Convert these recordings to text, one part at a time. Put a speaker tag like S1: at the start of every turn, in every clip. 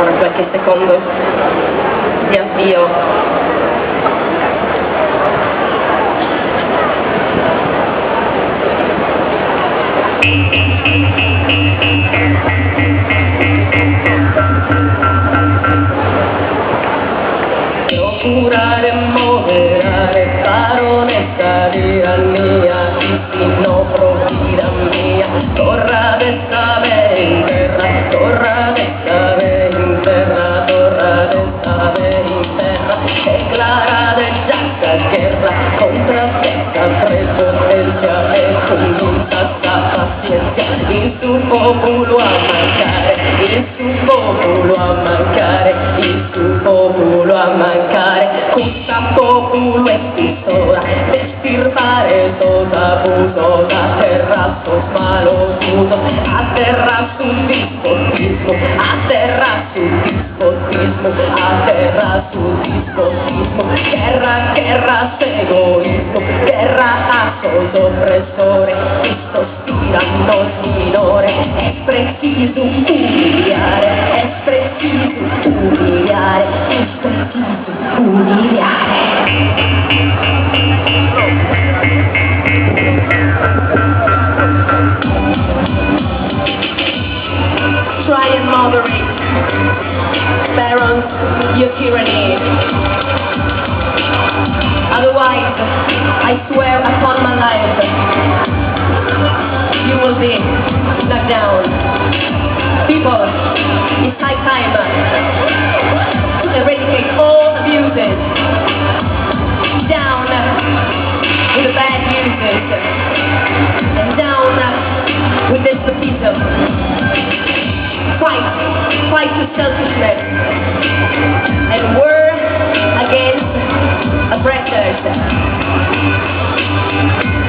S1: ancora qualche secondo di avvio. Procurare, moderare, baronessa tirannia, no provvida mia, torra de stave in terra, torra de stave in terra, torra de stave in terra, declara de giacca guerra, contrastetta prepotenza e convinta sta pazienza, il suo popolo a mancare, il suo popolo a mancare, il suo popolo a mancare, questa popolo è pistola, per stirpare sosa busosa, terra sto spalosuto, a terra sul dispotismo, a terra sul dispotismo, a terra sul dispotismo, guerra, guerra, egoismo, guerra a soso oppressore, questo tiranno minore, è preciso umiliare, è preciso umiliare, è preciso umiliare. Try and moderate, barons, your tyranny. Otherwise, I swear upon my life, you will be knocked down. People, it's high time to eradicate all abuses. Down with the bad uses, and down with despotism. Fight to selfishness, and war against oppressors.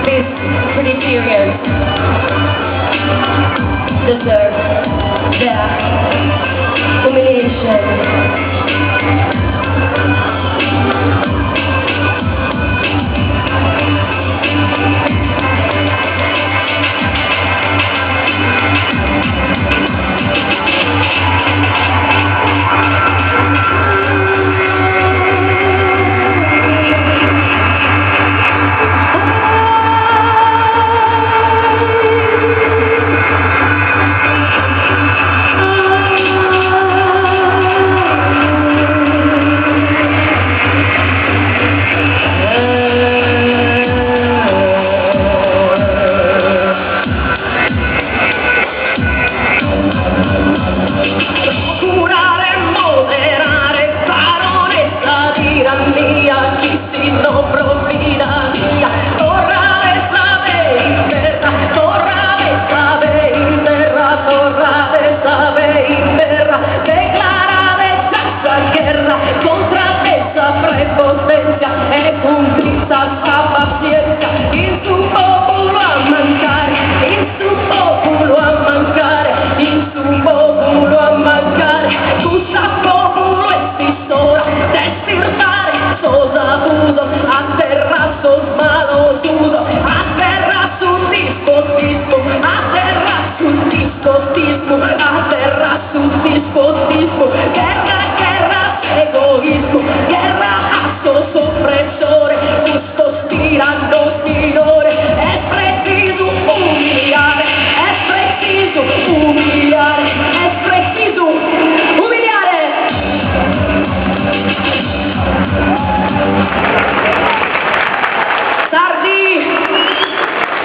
S1: This pretty Syrians deserve their humiliation.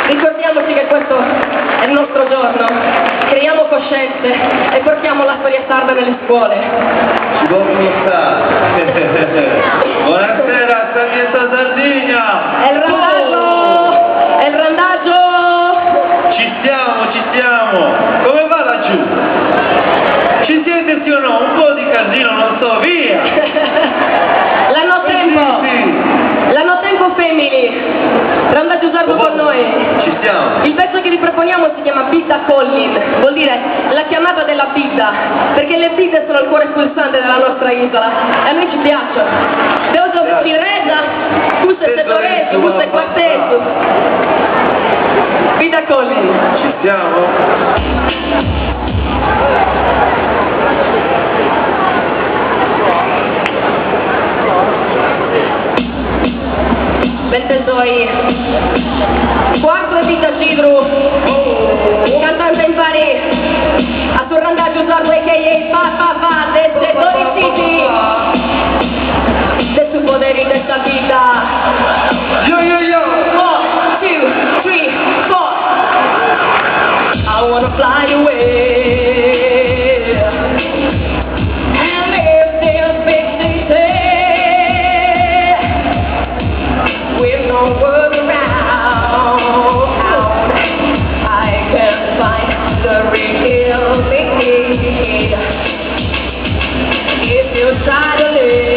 S1: Ricordiamoci che questo è il nostro giorno, creiamo coscienze e portiamo la storia sarda nelle scuole.
S2: Buonasera, buonasera, Sapienza Sardegna!
S1: È il randaggio! È il randaggio!
S2: Ci siamo! Come va laggiù? Ci siete sì o no? Un po' di casino, non so, via!
S1: L'hanno tempo!
S2: Sì.
S1: L'hanno tempo family! Randaggio sardo con noi!
S2: Ci siamo!
S1: Il pezzo che vi proponiamo si chiama Bidda Calling, vuol dire la chiamata della Bidda, perché le Bidde sono il cuore pulsante della nostra isola e a noi ci piacciono. Devo si reda, questo è settoretto, questo è quartetto. Bidda Calling!
S2: Ci siamo?
S1: Broadway che fa desde Dori City del suo potere in questa vita.
S2: Yo, yo, yo!
S1: 1, 2, 3, 4 I wanna fly away and live this big city with no world around. I can find the real me if you try to live.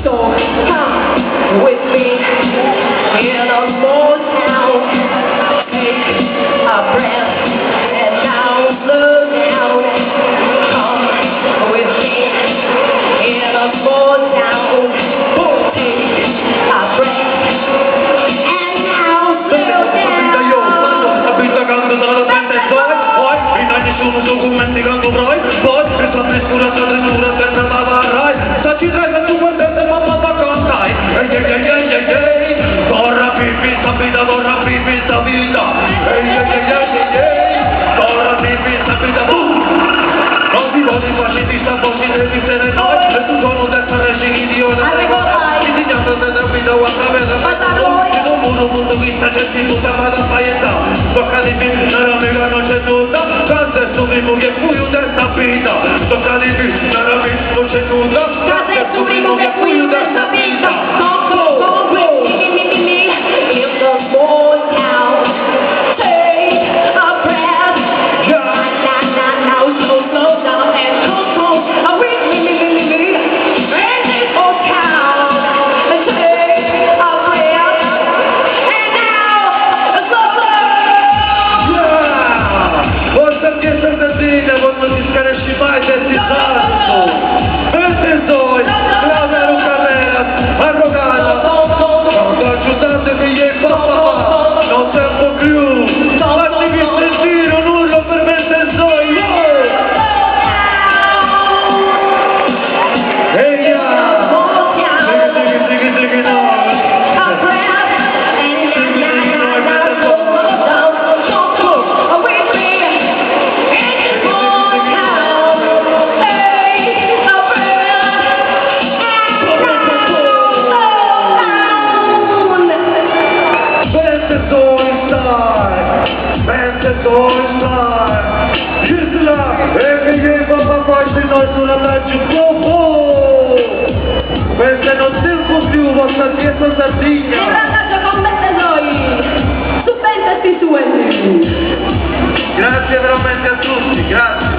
S1: So come with me in a small town, take a breath and now slow down. Come with me in a small town, take a breath and now slow down.
S2: Abita cando dalla mente poi in ogni sono documenti cando poi questa frescura sotto senza lavarai sta ci trai tu guardate mamma cantai corra pipi sta vita corra pipi sta vita corra pipi sta vita non ti vuoi faciti sta pochi devi essere noi e tu sono d'essere idiota ti dico che la vita guarda bene mondo vista c'è si tutta ma da paetta tocca di me nella mega non c'è tutta cazzo è sto primo che fui un testa vita tocca di me nella mega non c'è tutta cazzo è sto primo che fui un testa vita go
S1: in the small town, take a breath now slow down and go with me in this old town, take a breath and now
S2: forse che serpentine quando ti scaresci mai se ti salto mentre soy Claudio Carreras arrogata quando aggiuntate figli e papà non tempo più fatemi sentire un urlo per mentre soy ehi dighi no sulla laggio questa non tempo più vostra chiesa Sardegna
S1: e vantaggio con te noi su Fantasy su
S2: grazie veramente a tutti, grazie